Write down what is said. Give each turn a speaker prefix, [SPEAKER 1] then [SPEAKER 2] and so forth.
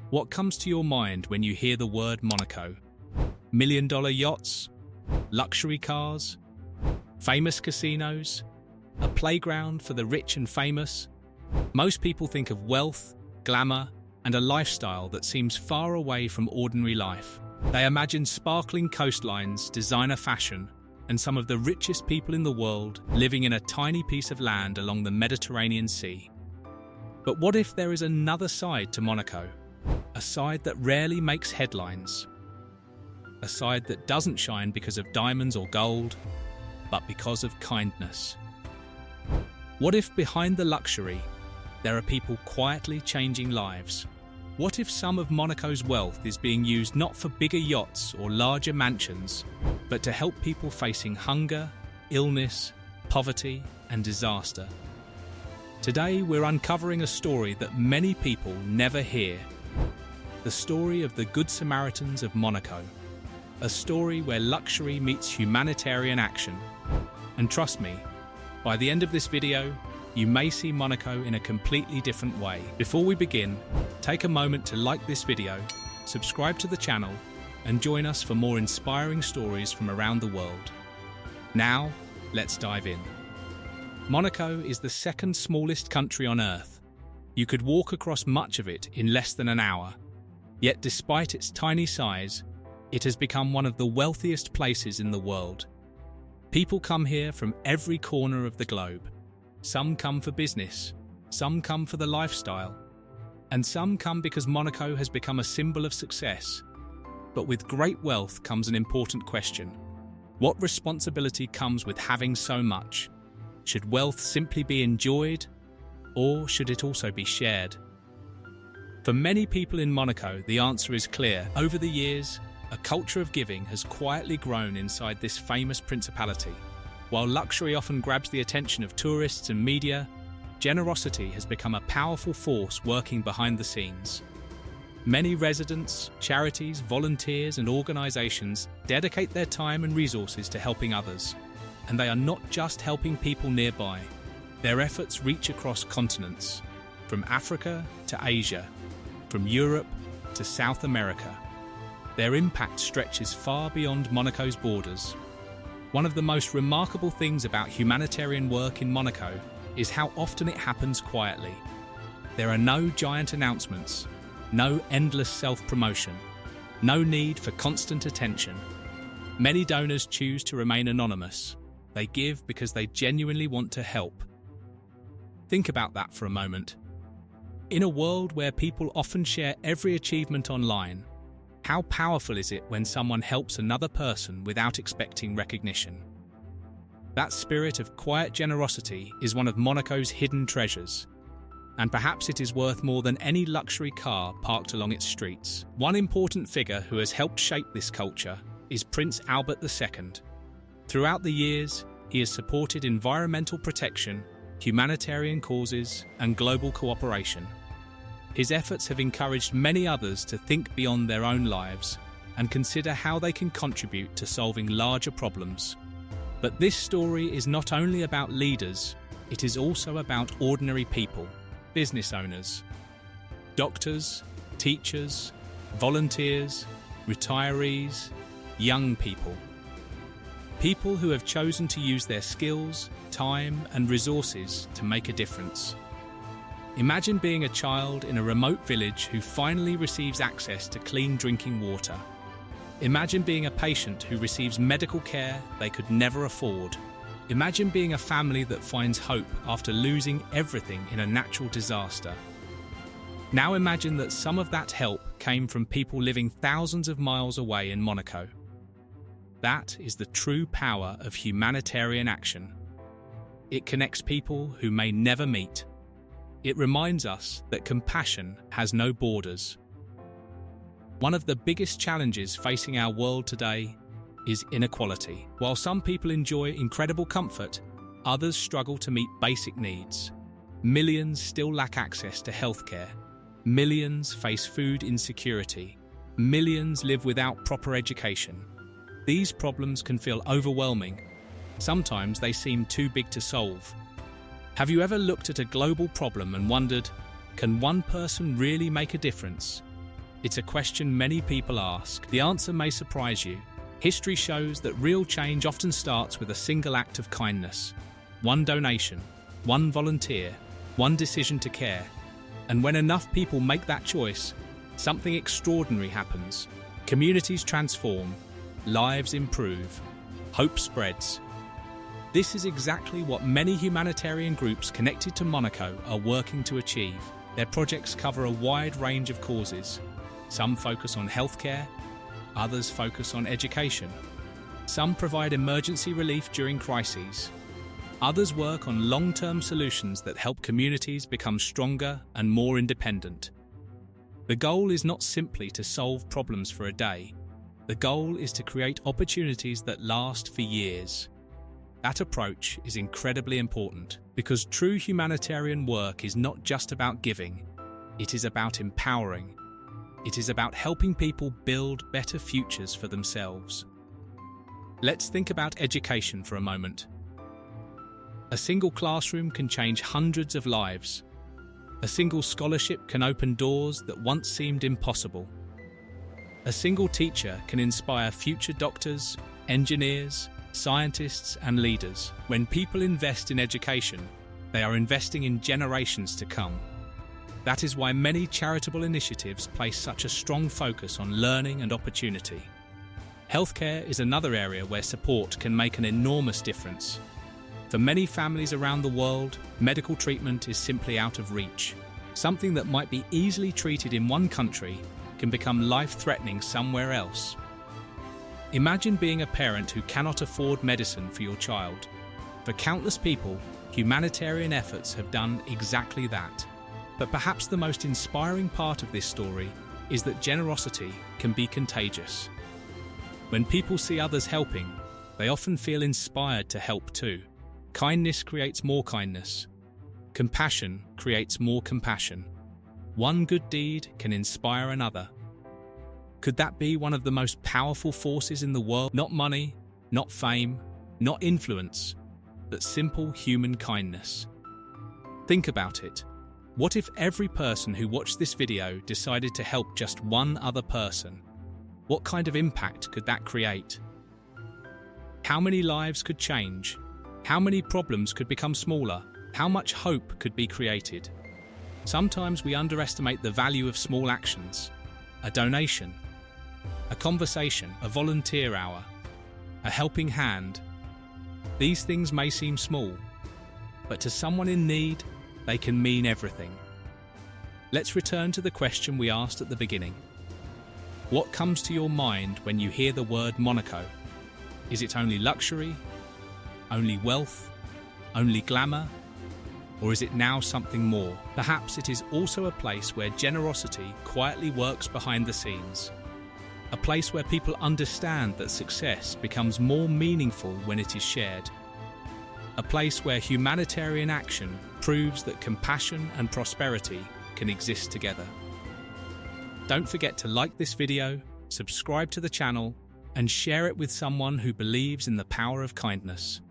[SPEAKER 1] What comes to your mind when you hear the word Monaco? Million-dollar yachts? Luxury cars? Famous casinos? A playground for the rich and famous? Most people think of wealth, glamour, and a lifestyle that seems far away from ordinary life. They imagine sparkling coastlines, designer fashion, and some of the richest people in the world living in a tiny piece of land along the Mediterranean Sea. But what if there is another side to Monaco? A side that rarely makes headlines. A side that doesn't shine because of diamonds or gold, but because of kindness. What if behind the luxury, there are people quietly changing lives? What if some of Monaco's wealth is being used not for bigger yachts or larger mansions, but to help people facing hunger, illness, poverty, and disaster? Today, we're uncovering a story that many people never hear. The story of the Good Samaritans of Monaco. A story where luxury meets humanitarian action. And trust me, by the end of this video, you may see Monaco in a completely different way. Before we begin, take a moment to like this video, subscribe to the channel, and join us for more inspiring stories from around the world. Now, let's dive in. Monaco is the second smallest country on Earth. You could walk across much of it in less than an hour. Yet despite its tiny size, it has become one of the wealthiest places in the world. People come here from every corner of the globe. Some come for business, some come for the lifestyle, and some come because Monaco has become a symbol of success. But with great wealth comes an important question. What responsibility comes with having so much? Should wealth simply be enjoyed, or should it also be shared? For many people in Monaco, the answer is clear. Over the years, a culture of giving has quietly grown inside this famous principality. While luxury often grabs the attention of tourists and media, generosity has become a powerful force working behind the scenes. Many residents, charities, volunteers, and organizations dedicate their time and resources to helping others. And they are not just helping people nearby. Their efforts reach across continents, from Africa to Asia, from Europe to South America. Their impact stretches far beyond Monaco's borders. One of the most remarkable things about humanitarian work in Monaco is how often it happens quietly. There are no giant announcements, no endless self-promotion, no need for constant attention. Many donors choose to remain anonymous. They give because they genuinely want to help. Think about that for a moment. In a world where people often share every achievement online, how powerful is it when someone helps another person without expecting recognition? That spirit of quiet generosity is one of Monaco's hidden treasures, and perhaps it is worth more than any luxury car parked along its streets. One important figure who has helped shape this culture is Prince Albert II. Throughout the years, he has supported environmental protection, humanitarian causes, and global cooperation. His efforts have encouraged many others to think beyond their own lives and consider how they can contribute to solving larger problems. But this story is not only about leaders, it is also about ordinary people, business owners, doctors, teachers, volunteers, retirees, young people. People who have chosen to use their skills, time, and resources to make a difference. Imagine being a child in a remote village who finally receives access to clean drinking water. Imagine being a patient who receives medical care they could never afford. Imagine being a family that finds hope after losing everything in a natural disaster. Now imagine that some of that help came from people living thousands of miles away in Monaco. That is the true power of humanitarian action. It connects people who may never meet. It reminds us that compassion has no borders. One of the biggest challenges facing our world today is inequality. While some people enjoy incredible comfort, others struggle to meet basic needs. Millions still lack access to healthcare. Millions face food insecurity. Millions live without proper education. These problems can feel overwhelming. Sometimes they seem too big to solve. Have you ever looked at a global problem and wondered, can one person really make a difference? It's a question many people ask. The answer may surprise you. History shows that real change often starts with a single act of kindness. One donation, one volunteer, one decision to care. And when enough people make that choice, something extraordinary happens. Communities transform, lives improve, hope spreads. This is exactly what many humanitarian groups connected to Monaco are working to achieve. Their projects cover a wide range of causes. Some focus on healthcare, others focus on education. Some provide emergency relief during crises. Others work on long-term solutions that help communities become stronger and more independent. The goal is not simply to solve problems for a day. The goal is to create opportunities that last for years. That approach is incredibly important because true humanitarian work is not just about giving, it is about empowering. It is about helping people build better futures for themselves. Let's think about education for a moment. A single classroom can change hundreds of lives. A single scholarship can open doors that once seemed impossible. A single teacher can inspire future doctors, engineers, scientists, and leaders. When people invest in education, they are investing in generations to come. That is why many charitable initiatives place such a strong focus on learning and opportunity. Healthcare is another area where support can make an enormous difference. For many families around the world, medical treatment is simply out of reach. Something that might be easily treated in one country can become life-threatening somewhere else. Imagine being a parent who cannot afford medicine for your child. For countless people, humanitarian efforts have done exactly that. But perhaps the most inspiring part of this story is that generosity can be contagious. When people see others helping, they often feel inspired to help too. Kindness creates more kindness. Compassion creates more compassion. One good deed can inspire another. Could that be one of the most powerful forces in the world? Not money, not fame, not influence, but simple human kindness. Think about it. What if every person who watched this video decided to help just one other person? What kind of impact could that create? How many lives could change? How many problems could become smaller? How much hope could be created? Sometimes we underestimate the value of small actions. A donation, a conversation, a volunteer hour, a helping hand. These things may seem small, but to someone in need, they can mean everything. Let's return to the question we asked at the beginning. What comes to your mind when you hear the word Monaco? Is it only luxury? Only wealth? Only glamour? Or is it now something more? Perhaps it is also a place where generosity quietly works behind the scenes. A place where people understand that success becomes more meaningful when it is shared. A place where humanitarian action proves that compassion and prosperity can exist together. Don't forget to like this video, subscribe to the channel, and share it with someone who believes in the power of kindness.